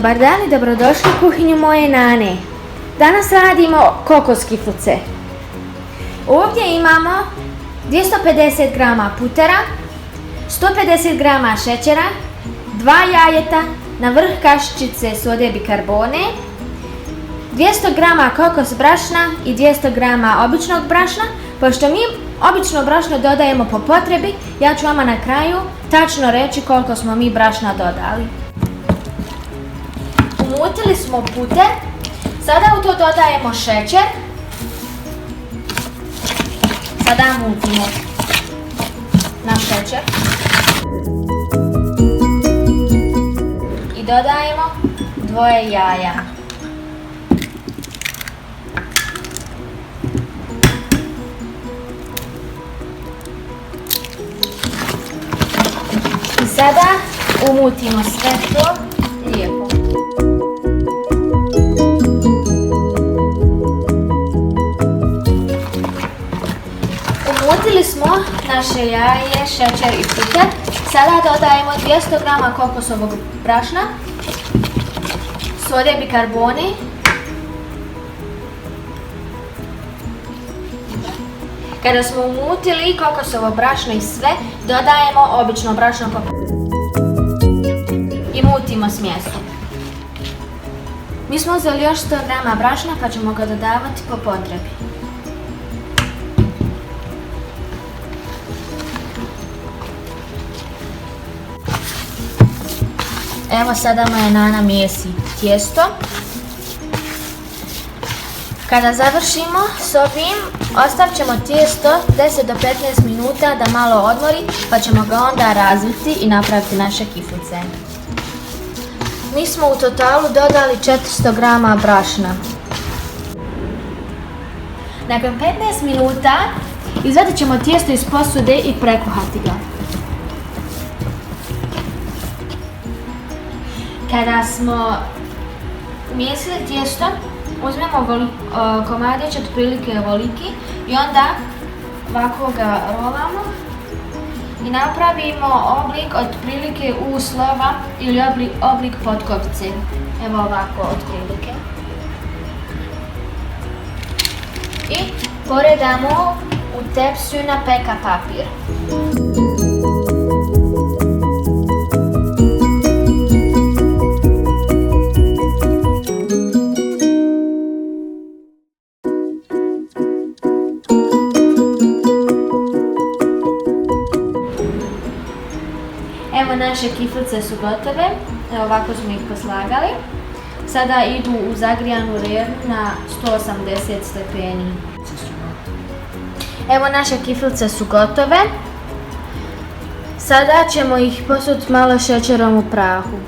Dobar dan i dobrodošli u kuhinju moje nane. Danas radimo kokos kiflice. Ovdje imamo 250 g putera, 150 g šećera, 2 jajeta, na vrh kašičice sode bikarbone, 200 g kokos brašna i 200 g običnog brašna. Pošto mi obično brašno dodajemo po potrebi, ja ću vama na kraju tačno reći koliko smo mi brašna dodali. Umutili smo puter, sada u to dodajemo šećer. Sada mutimo naš šećer i dodajemo 2 jaja. I sada umutimo sve to lijepo. Umutili smo naše jaje, šećer i puter. Sada dodajemo 200 g kokosovog brašna, sode bikarbone, kada smo umutili kokosovo brašno i sve, dodajemo obično brašno i mutimo smjesu. Mi smo uzeli još 100 g brašna pa ćemo ga dodavati po potrebi. Evo sada moja nana mijesi tijesto. Kada završimo s ovim, ostavit ćemo tijesto 10 do 15 minuta da malo odmori, pa ćemo ga onda razviti i napraviti naše kiflice. Mi smo u totalu dodali 400 g brašna. Nakon 15 minuta izvadit ćemo tijesto iz posude i prekuhati ga. Kada smo umijesili tijesto, uzmemo komadić otprilike ovoliki i onda ovako ga rolamo i napravimo oblik otprilike U slova ili oblik potkovice. Evo ovako otprilike. I poredamo u tepsiju na peka papir. Evo naše kiflice su gotove, evo ovako smo ih poslagali. Sada idu u zagrijanu rernu na 180 stepeni. Evo naše kiflice su gotove. Sada ćemo ih posuti malo šećerom u prahu.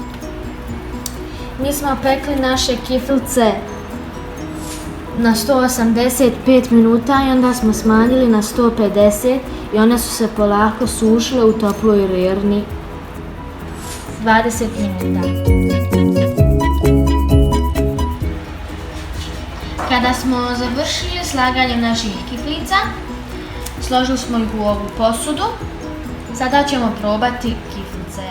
Mi smo pekli naše kiflice na 185 minuta i onda smo smanjili na 150 i one su se polako sušile u toploj rerni 20 minuta. Kada smo završili slaganjem naših kiflica, složili smo ih u ovu posudu. Sada ćemo probati kiflice.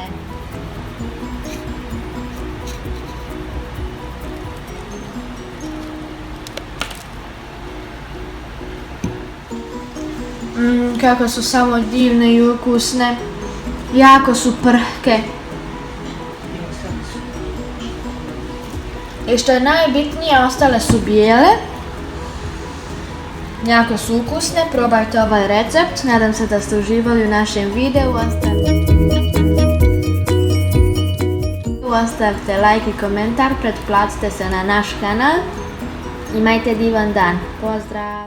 Kako su samo divne i ukusne. Jako su prhke. I što je najbitnije, ostale su bijele. Jako su ukusne, probajte ovaj recept. Nadam se da ste uživali u našem videu. Ostavite like i komentar, pretplatite se na naš kanal. Imajte divan dan. Pozdrav!